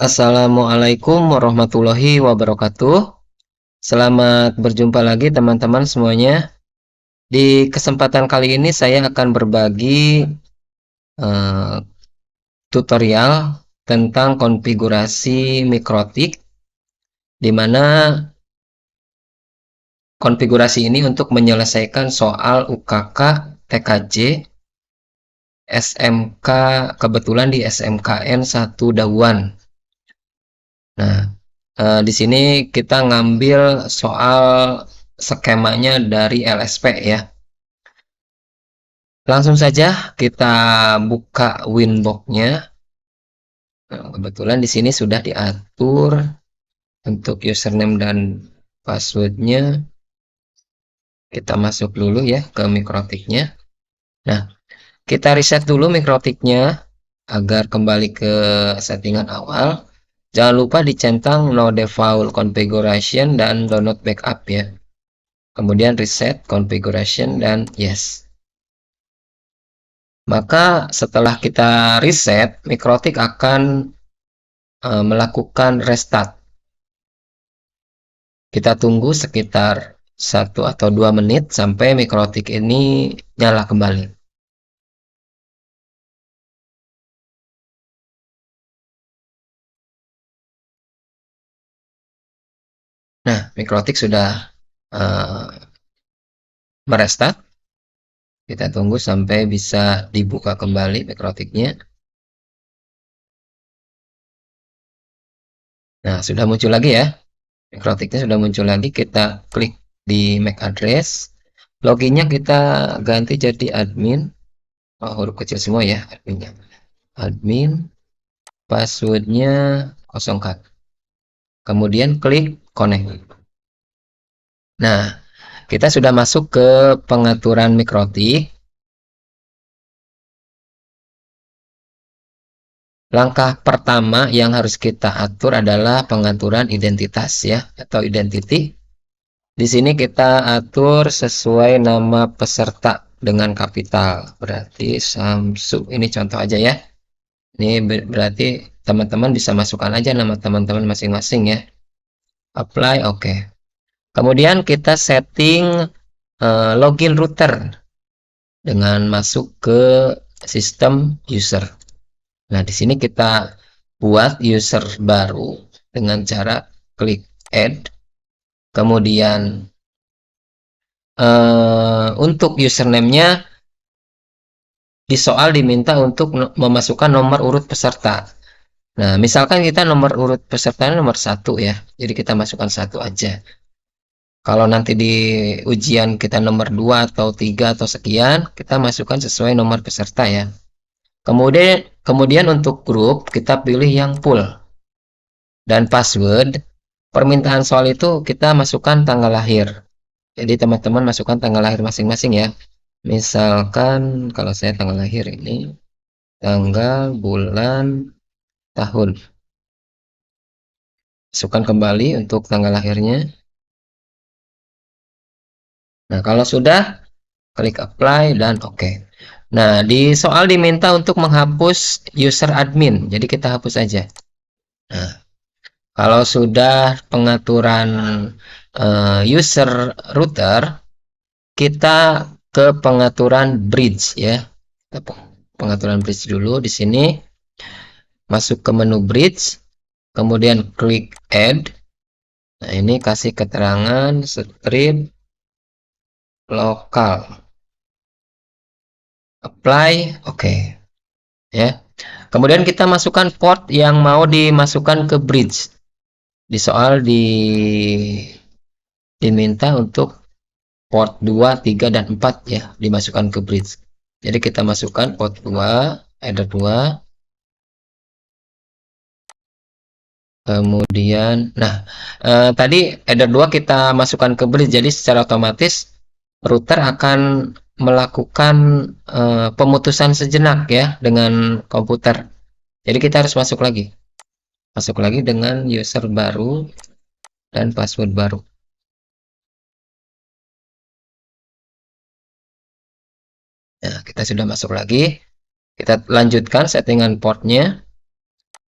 Assalamualaikum warahmatullahi wabarakatuh. Selamat berjumpa lagi teman-teman semuanya. Di kesempatan kali ini saya akan berbagi eh, tutorial tentang konfigurasi mikrotik, di mana konfigurasi ini untuk menyelesaikan soal UKK TKJ SMK, kebetulan di SMKN 1 Dauan. Nah, di sini kita ngambil soal skemanya dari LSP ya. Langsung saja kita buka Winbox-nya. Nah, kebetulan di sini sudah diatur untuk username dan passwordnya. Kita masuk dulu ya ke mikrotiknya. Nah, kita reset dulu mikrotiknya agar kembali ke settingan awal. Jangan lupa dicentang no default configuration dan download backup ya. Kemudian reset configuration dan yes. Maka setelah kita reset, mikrotik akan melakukan restart. Kita tunggu sekitar 1 atau 2 menit sampai mikrotik ini nyala kembali. Nah, mikrotik sudah merestart. Kita tunggu sampai bisa dibuka kembali mikrotiknya. Nah, sudah muncul lagi ya. Mikrotiknya sudah muncul lagi. Kita klik di MAC address. Loginnya kita ganti jadi admin. Oh, huruf kecil semua ya adminnya. Admin, passwordnya 0. Kemudian klik connect. Nah, kita sudah masuk ke pengaturan mikrotik. Langkah pertama yang harus kita atur adalah pengaturan identitas ya, atau identity. Di sini kita atur sesuai nama peserta dengan kapital. Berarti Samsu, ini contoh aja ya. Ini berarti teman-teman bisa masukkan aja nama teman-teman masing-masing ya. Apply, oke. Kemudian kita setting login router dengan masuk ke sistem user. Nah, di sini kita buat user baru dengan cara klik add. Kemudian untuk username-nya di soal diminta untuk memasukkan nomor urut peserta. Nah, misalkan kita nomor urut pesertanya nomor 1 ya. Jadi kita masukkan 1 aja. Kalau nanti di ujian kita nomor 2 atau 3 atau sekian, kita masukkan sesuai nomor peserta ya. Kemudian untuk grup kita pilih yang full. Dan password, permintaan soal itu kita masukkan tanggal lahir. Jadi teman-teman masukkan tanggal lahir masing-masing ya. Misalkan kalau saya tanggal lahir ini tanggal, bulan, tahun. Masukkan kembali untuk tanggal lahirnya. Nah, kalau sudah, klik apply dan oke. Nah, di soal diminta untuk menghapus user admin. Jadi kita hapus aja. Nah, kalau sudah pengaturan user router, kita ke pengaturan bridge ya. Pengaturan bridge dulu di sini. Masuk ke menu bridge, kemudian klik add. Nah, ini kasih keterangan strip lokal. Apply, oke. Ya. Kemudian kita masukkan port yang mau dimasukkan ke bridge. Di soal diminta untuk port 2, 3, dan 4 ya dimasukkan ke bridge. Jadi kita masukkan port 2, header 2. Kemudian, nah, tadi header 2 kita masukkan ke bridge. Jadi secara otomatis router akan melakukan pemutusan sejenak ya dengan komputer. Jadi kita harus masuk lagi. Masuk lagi dengan user baru dan password baru. Nah, kita sudah masuk lagi. Kita lanjutkan settingan portnya.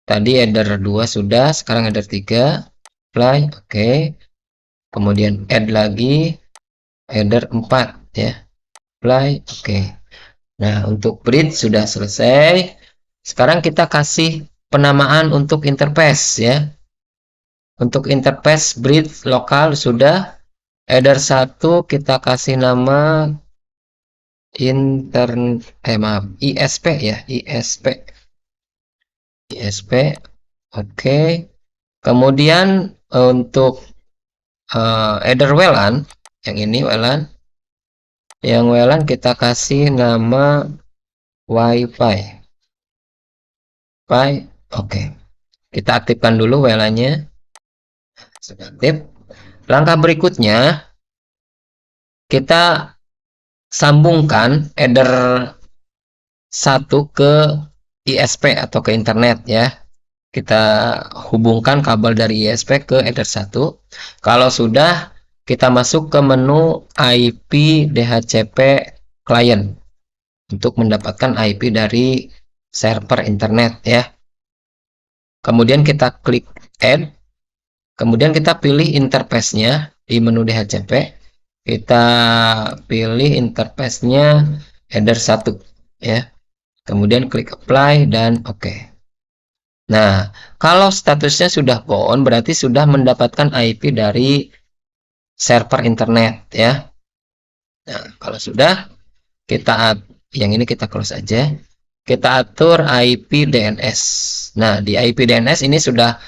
Tadi header 2 sudah, sekarang header 3. Apply, oke. Kemudian add lagi header 4 ya. Apply, oke. Nah, untuk bridge sudah selesai. Sekarang kita kasih penamaan untuk interface ya. Untuk interface bridge lokal sudah. Header 1 kita kasih nama ISP ya, ISP. Oke. Kemudian untuk header WLAN yang ini WLAN kita kasih nama WiFi. Oke. Kita aktifkan dulu WLAN-nya. Sudah aktif. Langkah berikutnya kita sambungkan header 1 ke ISP atau ke internet ya. Kita hubungkan kabel dari ISP ke header 1. Kalau sudah, kita masuk ke menu IP DHCP client untuk mendapatkan IP dari server internet ya. Kemudian kita klik add. Kemudian kita pilih interface-nya di menu DHCP. Kita pilih interface-nya header 1 ya. Kemudian klik apply dan oke. Nah, kalau statusnya sudah bound berarti sudah mendapatkan IP dari server internet ya. Nah, kalau sudah yang ini kita close aja. Kita atur IP DNS. Nah, di IP DNS ini sudah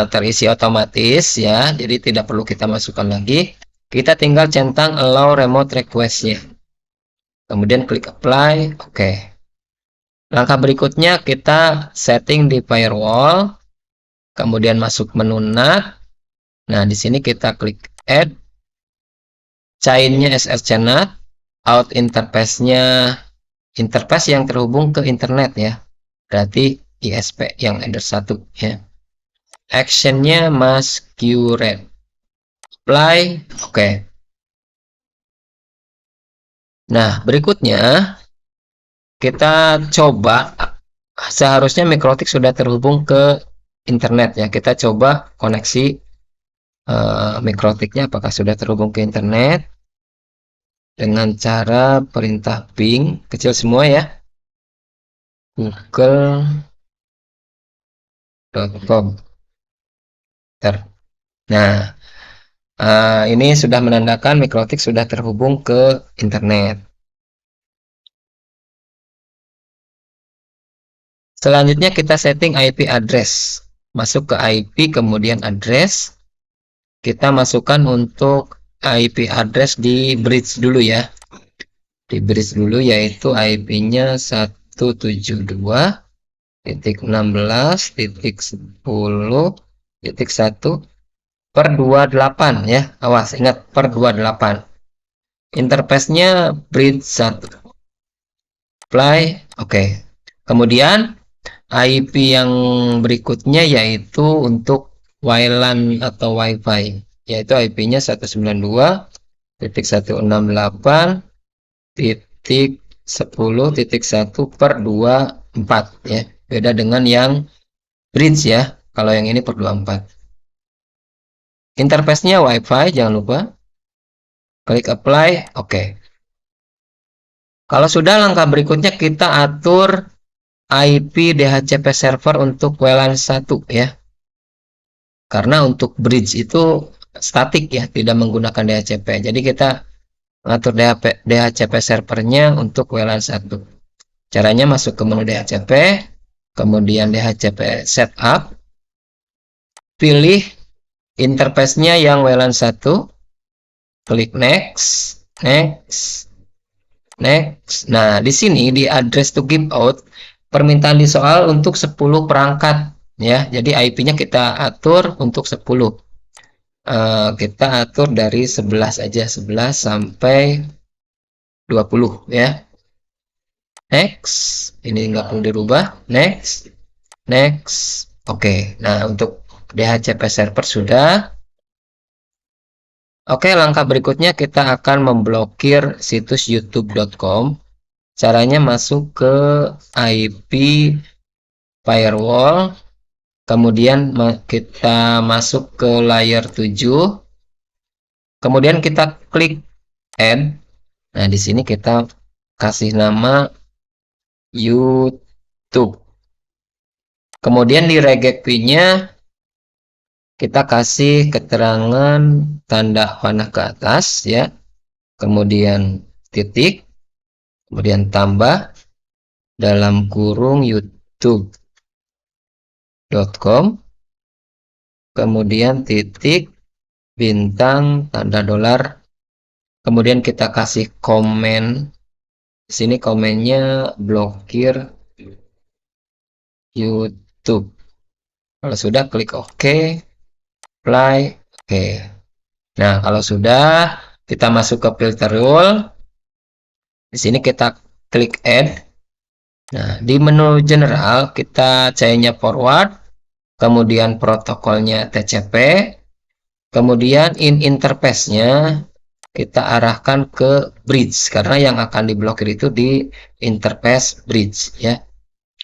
terisi otomatis ya, jadi tidak perlu kita masukkan lagi. Kita tinggal centang allow remote request-nya. Kemudian klik apply, oke. Langkah berikutnya kita setting di firewall, kemudian masuk menu NAT. Nah, di sini kita klik add, chain-nya SSC NAT, out interface-nya interface yang terhubung ke internet ya, berarti ISP yang header 1 ya. Actionnya masquerade, apply, oke. Nah, berikutnya kita coba, seharusnya Mikrotik sudah terhubung ke internet ya. Kita coba koneksi Mikrotiknya apakah sudah terhubung ke internet dengan cara perintah ping kecil semua ya, google.com. Nah, ini sudah menandakan Mikrotik sudah terhubung ke internet. Selanjutnya kita setting IP address. Masuk ke IP kemudian address. Kita masukkan untuk IP address di bridge dulu ya. Di bridge dulu yaitu IP-nya 172.16.10.1/28 ya. Awas, ingat per 28. Interface-nya bridge 1. Apply, oke. Kemudian IP yang berikutnya yaitu untuk WLAN atau WiFi, yaitu IP-nya 192.168.10.1/24 ya. Beda dengan yang bridge ya. Kalau yang ini per 24. Interface-nya WiFi, jangan lupa. Klik apply, oke. Kalau sudah, langkah berikutnya kita atur IP DHCP server untuk WLAN 1 ya. Karena untuk bridge itu statik ya, tidak menggunakan DHCP. Jadi kita ngatur DHCP servernya untuk WLAN 1. Caranya masuk ke menu DHCP, kemudian DHCP setup, pilih interface-nya yang WLAN 1, klik next, next, next. Nah, di sini di address to give out, permintaan di soal untuk 10 perangkat ya. Jadi IP-nya kita atur untuk 10. Kita atur dari 11 aja, 11 sampai 20 ya. Next, ini nggak perlu dirubah. Next, next. Oke, nah untuk DHCP server sudah. Oke, langkah berikutnya kita akan memblokir situs youtube.com. Caranya masuk ke IP firewall, kemudian kita masuk ke layer 7, kemudian kita klik add. Nah, di sini kita kasih nama YouTube. Kemudian di regekwi-nya kita kasih keterangan tanda panah ke atas ya. Kemudian titik, kemudian tambah dalam kurung youtube.com, kemudian titik, bintang, tanda dolar, kemudian kita kasih komen. Di sini komennya blokir YouTube. Kalau sudah, klik OK, apply, oke. Nah, kalau sudah, kita masuk ke filter rule. Di sini kita klik add. Nah, di menu general kita C-nya forward, kemudian protokolnya TCP, kemudian in interface-nya kita arahkan ke bridge karena yang akan diblokir itu di interface bridge ya.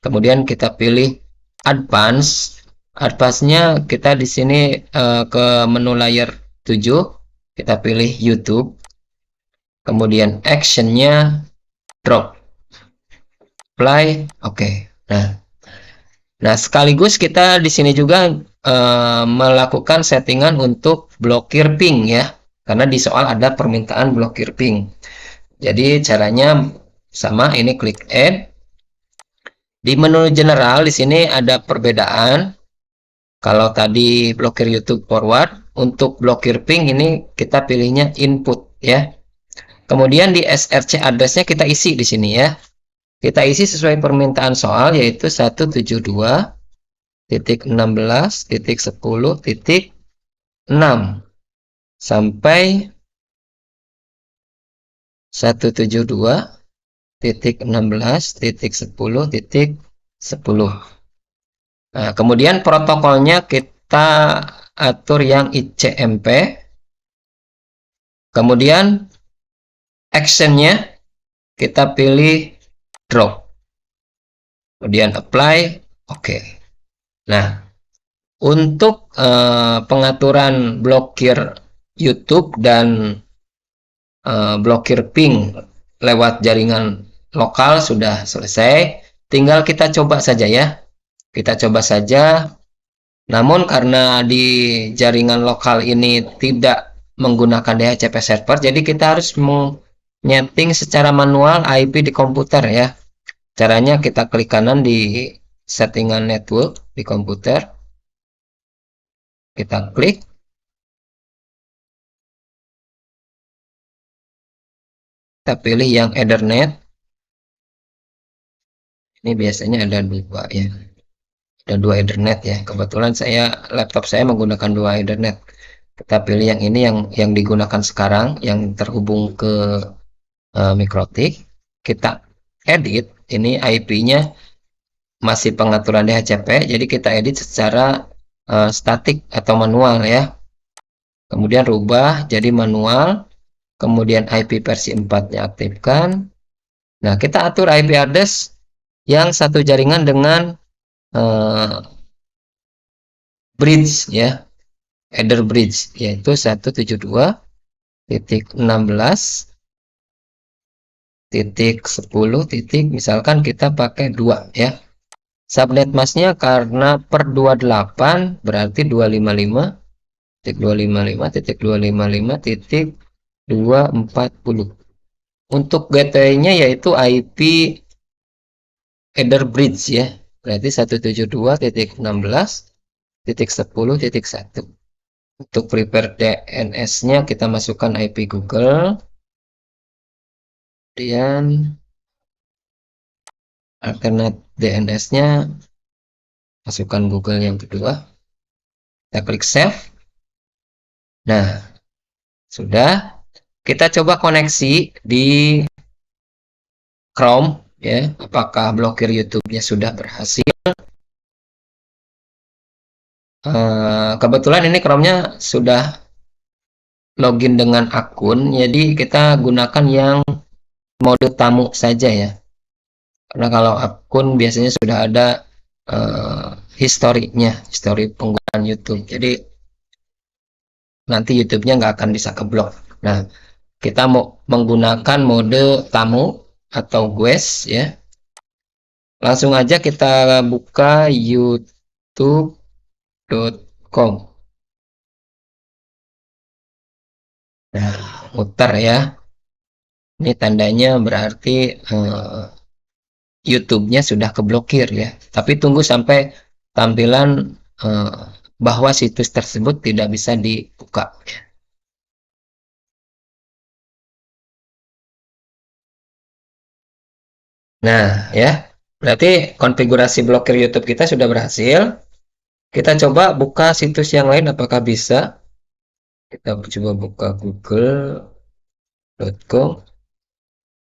Kemudian kita pilih advance. Advance-nya kita di sini ke menu layer 7, kita pilih YouTube. Kemudian action-nya drop. Apply, oke. Nah, sekaligus kita di sini juga melakukan settingan untuk blokir ping ya. Karena di soal ada permintaan blokir ping. Jadi caranya sama, ini klik add. Di menu general di sini ada perbedaan. Kalau tadi blokir YouTube forward, untuk blokir ping ini kita pilihnya input ya. Kemudian di SRC address-nya kita isi di sini ya. Kita isi sesuai permintaan soal, yaitu 172.16.10.6 sampai 172.16.10.10. Nah, kemudian protokolnya kita atur yang ICMP. Kemudian actionnya kita pilih drop. Kemudian apply, oke. Nah, untuk pengaturan blokir YouTube dan blokir ping lewat jaringan lokal sudah selesai. Tinggal kita coba saja ya. Kita coba saja. Namun karena di jaringan lokal ini tidak menggunakan DHCP server, jadi kita harus menyeting secara manual IP di komputer ya. Caranya kita klik kanan di settingan network di komputer. Kita klik. Kita pilih yang Ethernet. Ini biasanya ada dua ya. Ada dua Ethernet ya. Kebetulan laptop saya menggunakan dua Ethernet. Kita pilih yang ini yang digunakan sekarang, yang terhubung ke Mikrotik. Kita edit. Ini IP-nya masih pengaturan DHCP, jadi kita edit secara statik atau manual ya. Kemudian rubah jadi manual. Kemudian IP versi 4-nya aktifkan. Nah, kita atur IP address yang satu jaringan dengan bridge ya, header bridge, yaitu 172.16.10. Misalkan kita pakai 2 ya. Subnet masknya karena per 28 berarti 255.255.240. Untuk gateway-nya yaitu IP header bridge ya, berarti 172.16.10.1. Untuk prepare DNS-nya kita masukkan IP Google. Kemudian alternate DNS-nya masukkan Google yang kedua. Kita klik save. Nah, sudah. Kita coba koneksi di Chrome ya, apakah blokir YouTube-nya sudah berhasil. Kebetulan ini Chrome-nya sudah login dengan akun, jadi kita gunakan yang mode tamu saja ya. Karena kalau akun biasanya sudah ada histori penggunaan YouTube. Jadi nanti YouTube-nya nggak akan bisa keblok. Nah, kita mau menggunakan mode tamu atau guest ya. Langsung aja kita buka youtube.com. Nah, muter ya. Ini tandanya berarti YouTube-nya sudah keblokir ya. Tapi tunggu sampai tampilan bahwa situs tersebut tidak bisa dibuka. Nah, ya. Berarti konfigurasi blokir YouTube kita sudah berhasil. Kita coba buka situs yang lain apakah bisa. Kita coba buka google.com.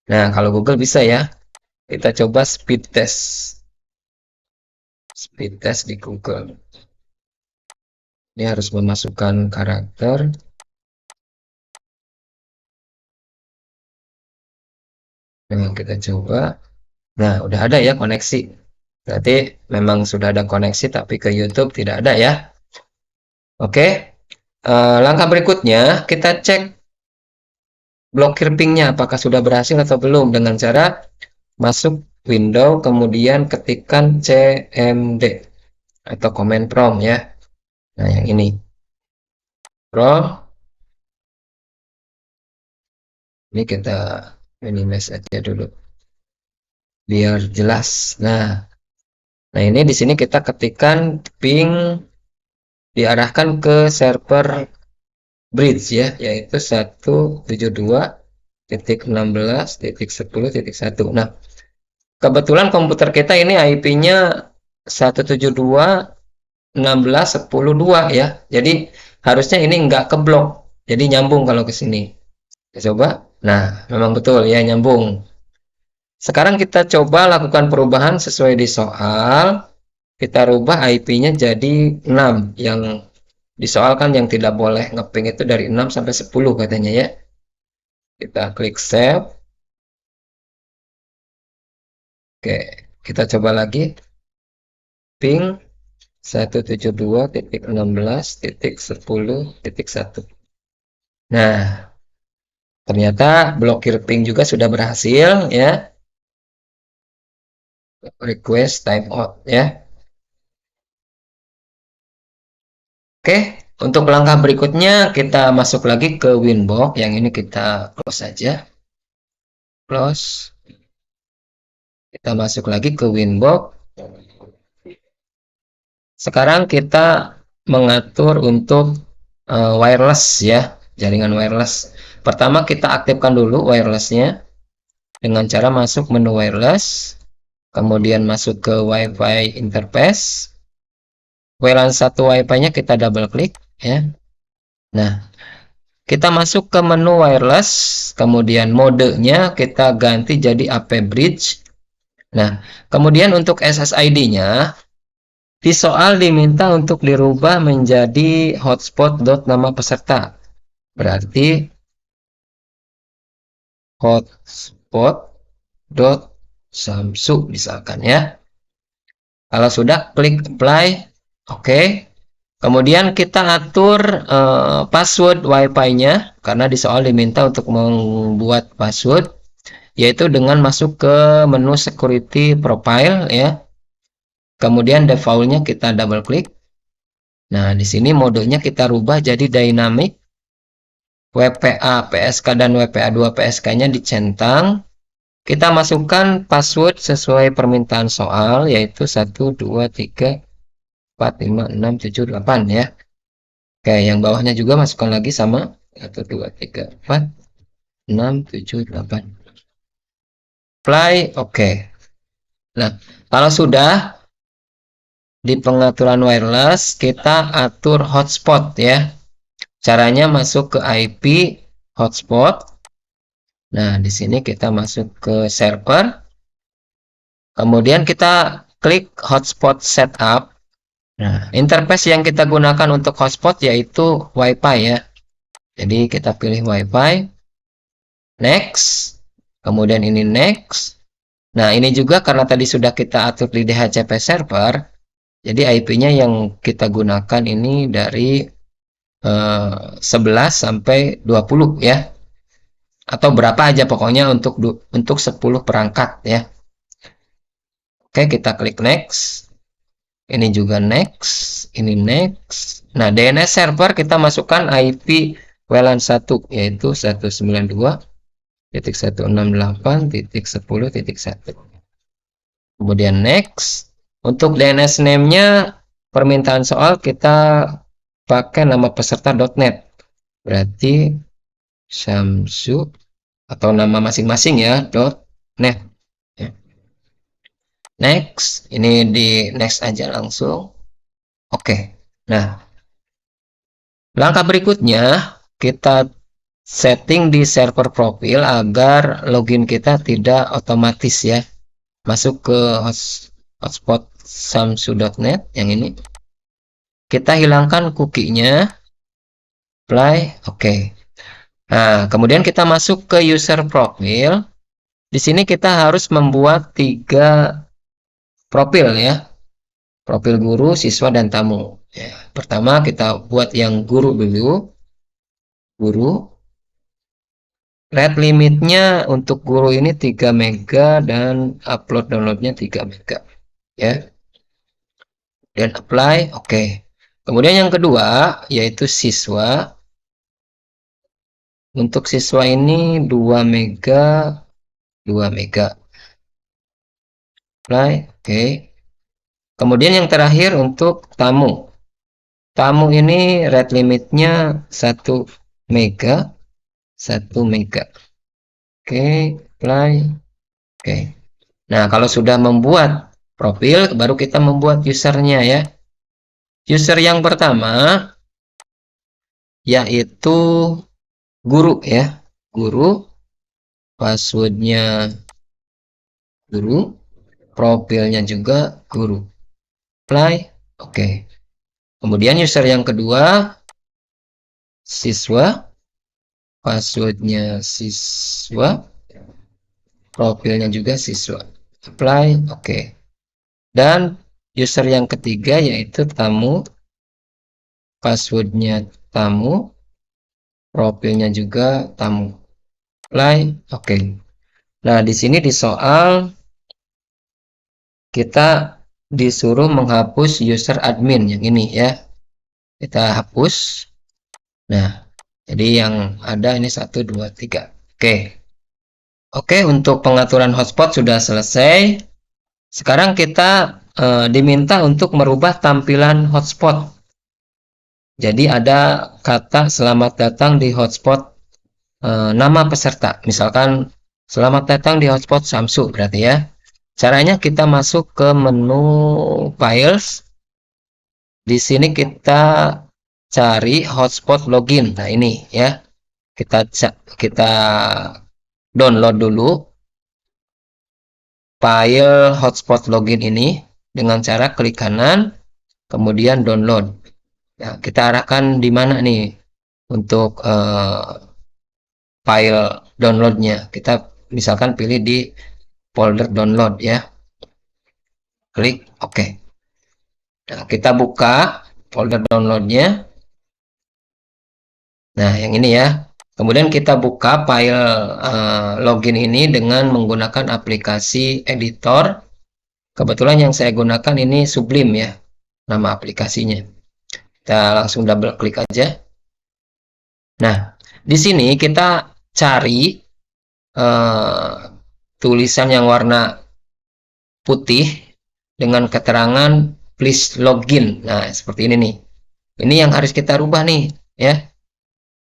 Nah, kalau Google bisa ya. Kita coba speed test. Speed test di Google. Ini harus memasukkan karakter. Nah, kita coba. Nah, udah ada ya koneksi. Berarti memang sudah ada koneksi, tapi ke YouTube tidak ada ya. Oke. Langkah berikutnya, kita cek blokir pingnya apakah sudah berhasil atau belum dengan cara masuk window, kemudian ketikkan cmd atau command prompt ya. Nah, yang ini. Prompt. Ini kita minimize aja dulu. Biar jelas. Nah ini di sini kita ketikkan ping diarahkan ke server bridge ya, yaitu 172.16.10.1. Nah, kebetulan komputer kita ini IP-nya 172.16.10.2 ya. Jadi harusnya ini nggak keblok. Jadi nyambung kalau ke sini. Kita coba. Nah, memang betul ya nyambung. Sekarang kita coba lakukan perubahan sesuai di soal. Kita rubah IP-nya jadi 6. Yang disoalkan yang tidak boleh ngeping itu dari 6 sampai 10 katanya ya. Kita klik save. Oke, kita coba lagi. Ping 172.16.10.1. Nah, ternyata blokir ping juga sudah berhasil ya. Request timeout ya. Oke, untuk langkah berikutnya kita masuk lagi ke Winbox. Yang ini kita close saja. Close. Kita masuk lagi ke Winbox. Sekarang kita mengatur untuk wireless ya, jaringan wireless. Pertama kita aktifkan dulu wirelessnya dengan cara masuk menu wireless, kemudian masuk ke WiFi interface. WLAN 1 WiFi-nya kita double klik ya. Nah, kita masuk ke menu wireless, kemudian modenya kita ganti jadi AP Bridge. Nah, kemudian untuk SSID-nya di soal diminta untuk dirubah menjadi hotspot.nama peserta. Berarti hotspot.samsu misalkan ya. Kalau sudah klik apply. Oke. Kemudian kita atur password WiFi-nya karena di soal diminta untuk membuat password yaitu dengan masuk ke menu security profile ya. Kemudian default-nya kita double klik. Nah, di sini modenya kita rubah jadi dynamic. WPA PSK dan WPA2 PSK-nya dicentang. Kita masukkan password sesuai permintaan soal yaitu 1 2 3 4 5 6 7 8 ya. Oke, yang bawahnya juga masukkan lagi sama 1 2 3 4 6 7 8. Apply, oke. Nah, kalau sudah di pengaturan wireless kita atur hotspot ya. Caranya masuk ke IP hotspot. Nah, di sini kita masuk ke server. Kemudian kita klik hotspot setup. Nah, interface yang kita gunakan untuk hotspot yaitu WiFi ya. Jadi kita pilih WiFi. Next. Kemudian ini next. Nah, ini juga karena tadi sudah kita atur di DHCP server. Jadi IP-nya yang kita gunakan ini dari 11 sampai 20 ya. Atau berapa aja pokoknya untuk 10 perangkat ya. Oke, kita klik next. Ini juga next, ini next. Nah, DNS server kita masukkan IP WLAN 1 yaitu 192.168.10.1. Kemudian next. Untuk DNS name-nya permintaan soal kita pakai nama peserta.net. Berarti Samsu atau nama masing-masing ya .net. Next, ini di next aja langsung. Oke. Nah, langkah berikutnya kita setting di server profil agar login kita tidak otomatis ya. Masuk ke hotspot samsu.net yang ini. Kita hilangkan cookie-nya. Apply, oke. Nah, kemudian kita masuk ke user profil. Di sini kita harus membuat 3 profil ya. Profil guru, siswa, dan tamu. Ya, pertama kita buat yang guru dulu. Guru. Rate limitnya untuk guru ini 3 mega dan upload downloadnya 3 mega. Ya. Dan apply, oke. Kemudian yang kedua yaitu siswa. Untuk siswa ini 2 mega, 2 mega. Apply, oke. Kemudian yang terakhir untuk tamu. Tamu ini rate limitnya 1 mega, 1 mega. Oke, apply. Oke. Nah, kalau sudah membuat profil, baru kita membuat usernya ya. User yang pertama yaitu guru ya. Guru, passwordnya guru, profilnya juga guru. Apply, oke. Kemudian user yang kedua siswa, passwordnya siswa, profilnya juga siswa. Apply, oke. Dan user yang ketiga yaitu tamu, passwordnya tamu, profilnya juga tamu. Apply, oke. Nah, di sini di soal kita disuruh menghapus user admin yang ini ya. Kita hapus. Nah, jadi yang ada ini 1, 2, 3. Oke. Oke, untuk pengaturan hotspot sudah selesai. Sekarang kita diminta untuk merubah tampilan hotspot. Jadi ada kata selamat datang di hotspot nama peserta. Misalkan selamat datang di hotspot Samsu berarti ya. Caranya kita masuk ke menu files. Di sini kita cari hotspot login. Nah, ini ya. Kita download dulu file hotspot login ini dengan cara klik kanan kemudian download. Nah, kita arahkan di mana nih untuk file downloadnya. Kita misalkan pilih di folder download ya. Klik OK. Nah, kita buka folder downloadnya. Nah, yang ini ya. Kemudian kita buka file login ini dengan menggunakan aplikasi editor. Kebetulan yang saya gunakan ini Sublime ya, nama aplikasinya. Kita langsung double klik aja. Nah, di sini kita cari tulisan yang warna putih dengan keterangan please login. Nah, seperti ini nih. Ini yang harus kita rubah nih, ya.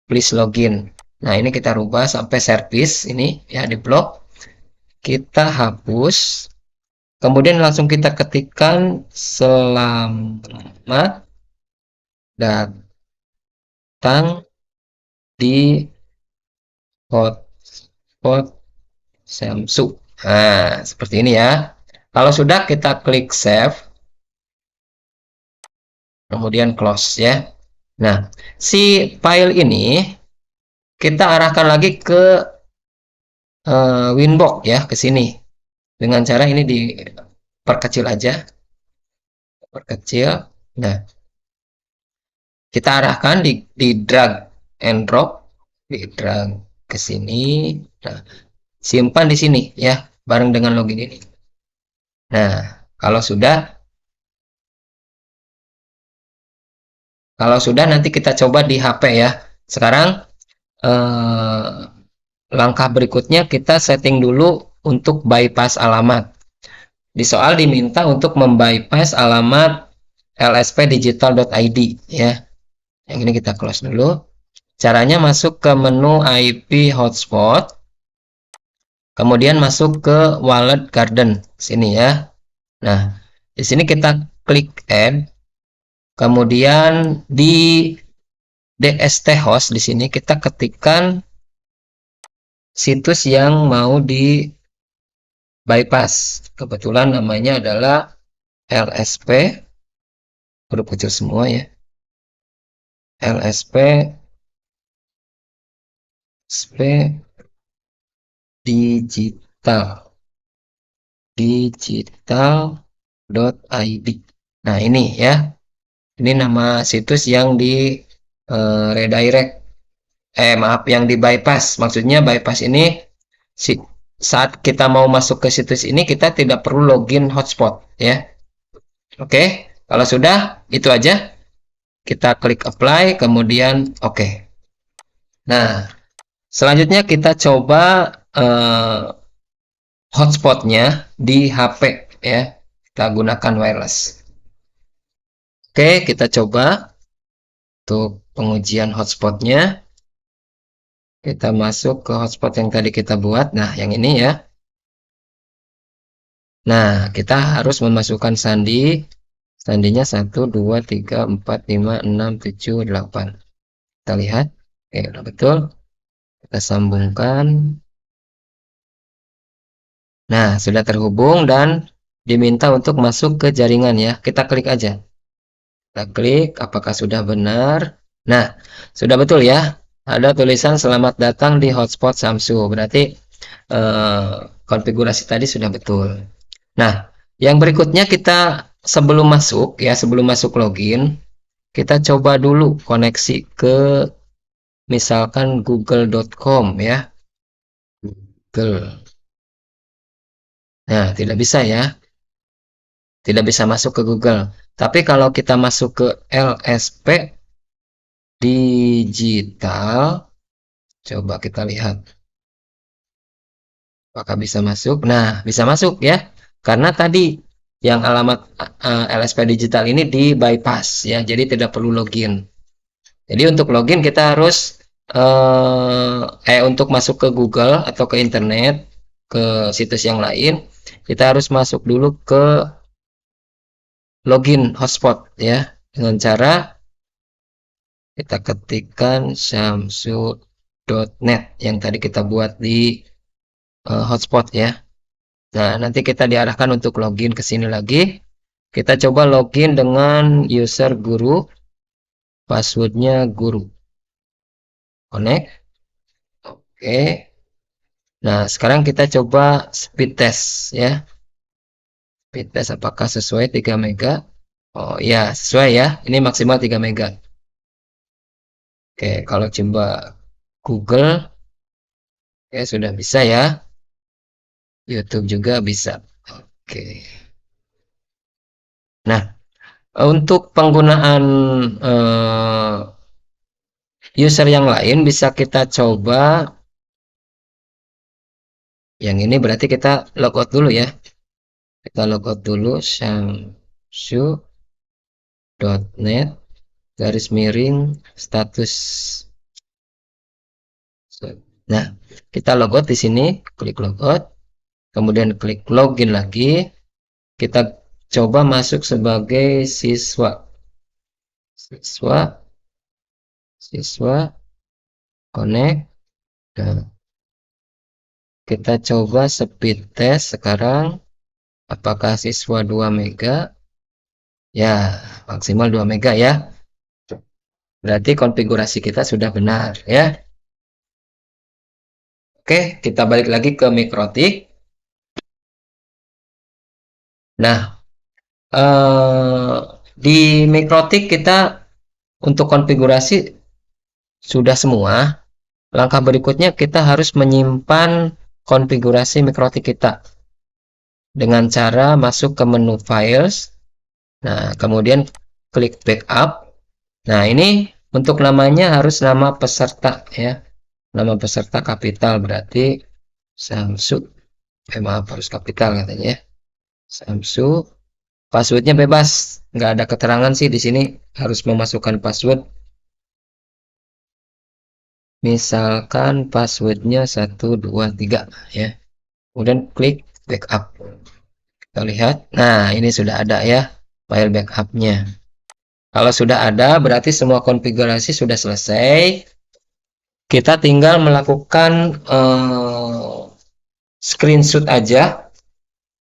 Please login. Nah, ini kita rubah sampai service ini ya di blok. Kita hapus. Kemudian langsung kita ketikkan selamat datang di hotspot Samsu. Nah, seperti ini ya. Kalau sudah kita klik save. Kemudian close ya. Nah, si file ini kita arahkan lagi ke Winbox ya, ke sini. Dengan cara ini diperkecil aja. perkecil. Nah, kita arahkan di drag and drop, di drag ke sini. Nah, simpan di sini ya, bareng dengan login ini. Nah, kalau sudah, nanti kita coba di HP ya. Sekarang eh, langkah berikutnya kita setting dulu untuk bypass alamat. Di soal diminta untuk membypass alamat lspdigital.id ya. Yang ini kita close dulu. Caranya masuk ke menu IP hotspot, kemudian masuk ke wallet garden sini ya. Nah, di sini kita klik add, kemudian di DST host di sini kita ketikkan situs yang mau di bypass. Kebetulan namanya adalah LSP, huruf kecil semua ya. LSP digital digital.id. Nah, ini ya. Ini nama situs yang di redirect. Maaf, yang di bypass. Maksudnya bypass ini saat kita mau masuk ke situs ini kita tidak perlu login hotspot ya. Oke, kalau sudah itu aja. Kita klik apply, kemudian oke. Nah, selanjutnya kita coba hotspotnya di HP ya. Kita gunakan wireless. Oke, kita coba untuk pengujian hotspotnya. Kita masuk ke hotspot yang tadi kita buat. Nah, yang ini ya. Nah, kita harus memasukkan sandi. Sandinya 1, 2, 3, 4, 5, 6, 7, 8. Kita lihat. Oke, udah betul. Kita sambungkan. Nah, sudah terhubung dan diminta untuk masuk ke jaringan ya. Kita klik aja. Kita klik apakah sudah benar. Nah, sudah betul ya. Ada tulisan selamat datang di hotspot Samsu. Berarti konfigurasi tadi sudah betul. Nah, yang berikutnya kita sebelum masuk login, kita coba dulu koneksi ke misalkan google.com ya. Google. Nah, tidak bisa ya. Tidak bisa masuk ke Google. Tapi kalau kita masuk ke LSP digital, coba kita lihat apakah bisa masuk. Nah, bisa masuk ya. Karena tadi yang alamat LSP digital ini di bypass ya. Jadi tidak perlu login. Jadi untuk login kita harus untuk masuk ke Google atau ke internet, ke situs yang lain, kita harus masuk dulu ke login hotspot ya, dengan cara kita ketikkan samsu.net yang tadi kita buat di hotspot ya. Nah, nanti kita diarahkan untuk login ke sini lagi. Kita coba login dengan user guru, passwordnya guru. Connect. Oke. Nah, sekarang kita coba speed test ya. Speed test apakah sesuai 3 mega? Oh ya, sesuai ya. Ini maksimal 3 mega. Oke, kalau coba Google ya sudah bisa ya. YouTube juga bisa. Oke. Nah, untuk penggunaan user yang lain bisa kita coba. Yang ini berarti kita logout dulu ya. Kita logout dulu samsu.net garis miring status. Nah, kita logout di sini, klik logout, kemudian klik login lagi. Kita coba masuk sebagai siswa. Siswa connect. Nah, kita coba speed test sekarang. Apakah siswa 2 mega? Ya, maksimal 2 mega ya. Berarti konfigurasi kita sudah benar ya. Oke, kita balik lagi ke Mikrotik. Nah, Di Mikrotik kita untuk konfigurasi sudah semua. Langkah berikutnya kita harus menyimpan konfigurasi Mikrotik kita dengan cara masuk ke menu Files. Nah, kemudian klik Backup. Nah, ini untuk namanya harus nama peserta ya. Nama peserta kapital, berarti Samsu. Maaf, harus kapital katanya ya. Samsu. Passwordnya bebas, nggak ada keterangan sih di sini harus memasukkan password. Misalkan passwordnya 123 ya. Kemudian klik backup. Kita lihat, nah ini sudah ada ya file backupnya. Kalau sudah ada, berarti semua konfigurasi sudah selesai. Kita tinggal melakukan screenshot aja,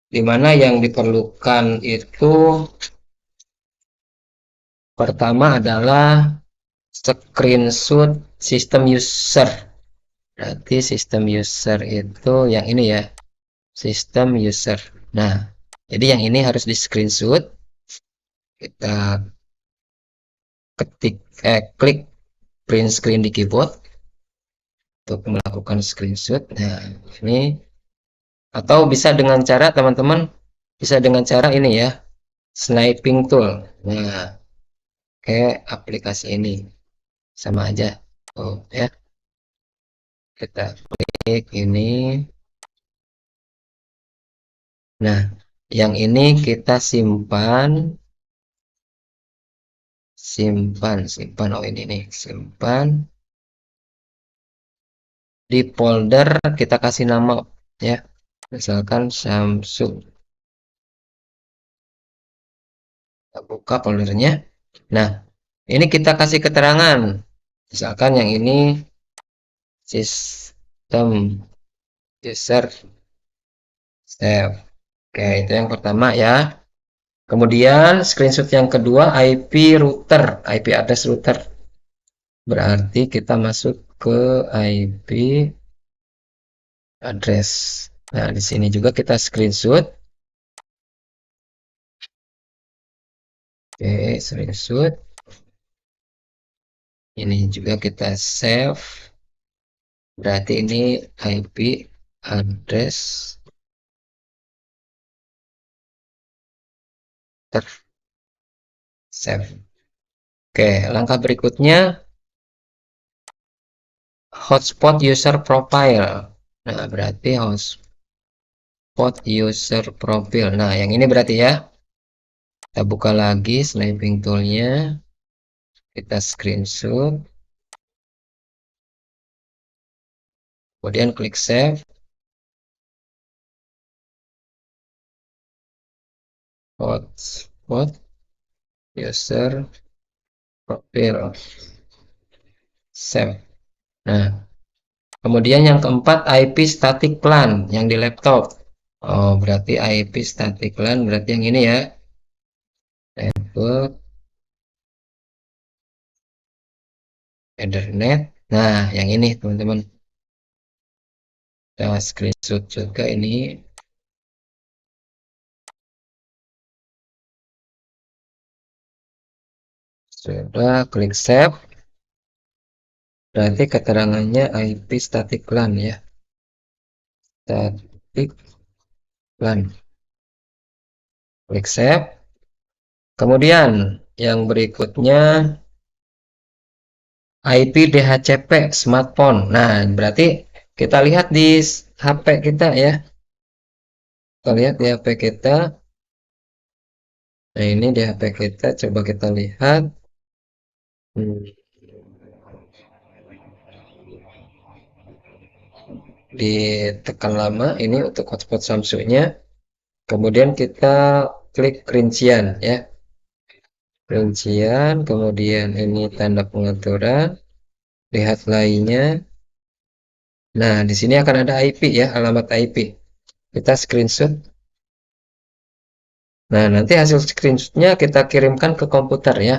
dimana yang diperlukan itu pertama adalah screenshot sistem user. Berarti sistem user itu yang ini ya, sistem user. Nah, jadi yang ini harus di screenshot. Kita klik print screen di keyboard untuk melakukan screenshot. Nah, ini atau bisa dengan cara teman-teman bisa dengan cara ini ya, sniping tool. Nah, kayak aplikasi ini sama aja. Oh ya, kita klik ini. Nah, yang ini kita simpan. Oh ini nih, simpan di folder, kita kasih nama ya, misalkan Samsung. Kita buka foldernya. Nah, ini kita kasih keterangan, misalkan yang ini sistem user save. Oke, itu yang pertama ya. Kemudian screenshot yang kedua, IP address router. Berarti kita masuk ke IP address. Nah, di sini juga kita screenshot. Oke, screenshot. Ini juga kita save. Berarti ini IP address save. Oke, langkah berikutnya hotspot user profile. Nah, berarti hotspot user profile. Nah, yang ini berarti ya. Kita buka lagi sniping toolnya. Kita screenshot. Kemudian klik save. Hotspot user profile. Save. Nah, kemudian yang keempat IP static LAN yang di laptop. Oh, berarti IP static LAN berarti yang ini ya. Network Ethernet. Nah, yang ini teman-teman. Kita screenshot juga ini. Sudah, klik save. Berarti keterangannya IP static LAN ya. Static LAN. Klik save. Kemudian yang berikutnya IP DHCP smartphone. Nah, berarti kita lihat di HP kita ya. Kita lihat di HP kita. Nah, ini di HP kita. Coba kita lihat. Ditekan lama ini untuk hotspot Samsung-nya. Kemudian kita klik rincian ya. Rincian, kemudian ini tanda pengaturan. Lihat lainnya. Nah, di sini akan ada IP ya, alamat IP. Kita screenshot. Nah, nanti hasil screenshotnya kita kirimkan ke komputer ya.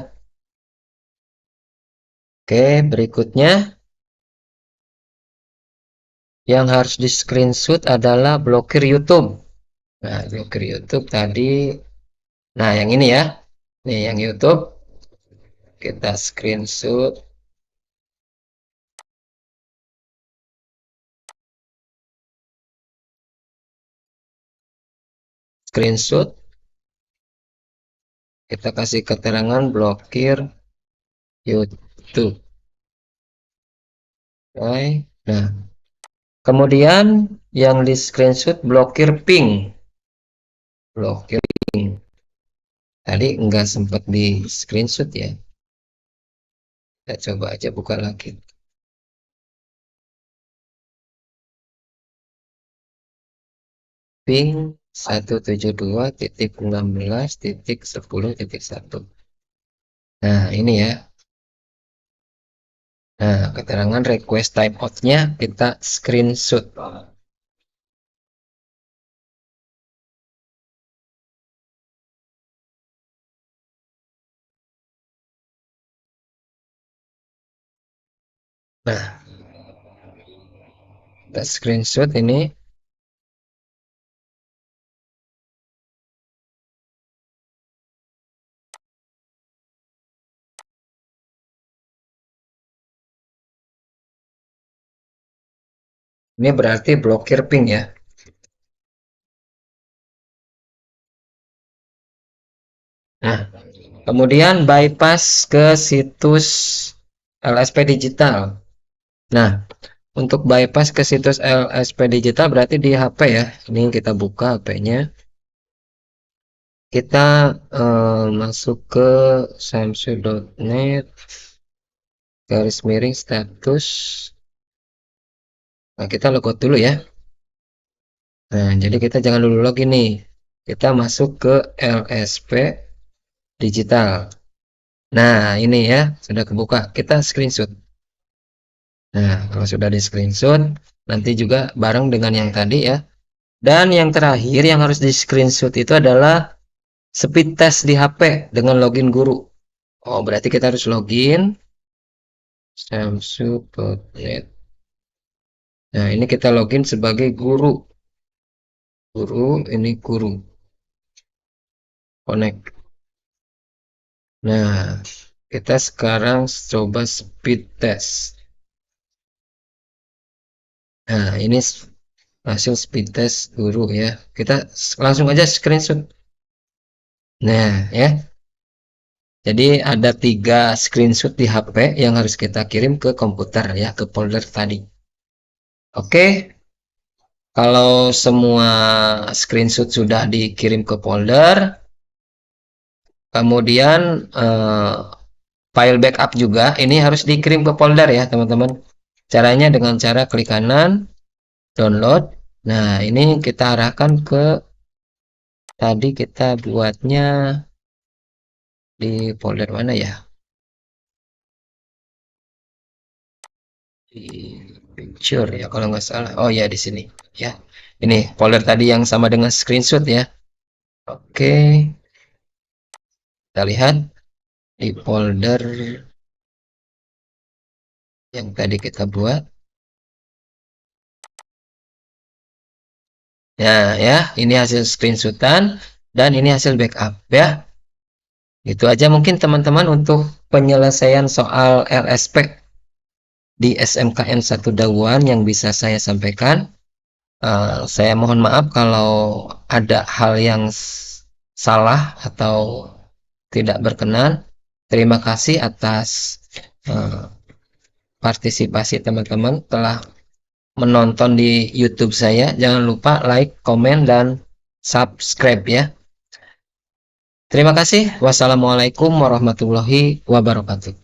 Oke, berikutnya yang harus di screenshot adalah blokir YouTube. Nah, blokir YouTube tadi Nah, yang ini ya. Nih, yang YouTube kita screenshot. Screenshot. Kita kasih keterangan blokir YouTube. Oke. Nah, kemudian yang di screenshot blokir ping. Blokir ping. Tadi nggak sempat di screenshot ya. Kita coba aja buka lagi. Ping 172.16.10.1. Nah, ini ya. Nah, keterangan request timeout-nya kita screenshot. Nah, kita screenshot ini. Ini berarti blokir ping ya. Nah, kemudian bypass ke situs LSP Digital. Nah, untuk bypass ke situs LSP Digital berarti di HP ya. Ini kita buka HP-nya. Kita masuk ke samsu.net garis miring status. Nah, kita logout dulu ya. Nah, jadi kita jangan dulu login nih. Kita masuk ke LSP Digital. Nah, ini ya, sudah kebuka. Kita screenshot. Nah, kalau sudah di screenshot, nanti juga bareng dengan yang tadi ya. Dan yang terakhir yang harus di screenshot itu adalah speed test di HP dengan login guru. Oh, berarti kita harus login samsu.net. Nah, ini kita login sebagai guru. Guru, ini guru. Connect. Nah, kita sekarang coba speed test. Nah, ini hasil speed test guru ya. Kita langsung aja screenshot. Nah, ya. Jadi ada 3 screenshot di HP yang harus kita kirim ke komputer ya, ke folder tadi. Oke. Kalau semua screenshot sudah dikirim ke folder, kemudian file backup juga ini harus dikirim ke folder ya, teman-teman. Caranya dengan cara klik kanan, download. Nah, ini kita arahkan ke tadi kita buatnya di folder mana ya? Di picture ya kalau nggak salah. Oh ya, di sini ya. Ini folder tadi yang sama dengan screenshot ya. Oke, kita lihat di folder yang tadi kita buat. Nah ya, ini hasil screenshotan dan ini hasil backup ya. Itu aja mungkin teman-teman untuk penyelesaian soal LSP di SMKN 1 Dawan yang bisa saya sampaikan. Saya mohon maaf kalau ada hal yang salah atau tidak berkenan. Terima kasih atas partisipasi teman-teman telah menonton di YouTube saya. Jangan lupa like, komen, dan subscribe ya. Terima kasih. Wassalamualaikum warahmatullahi wabarakatuh.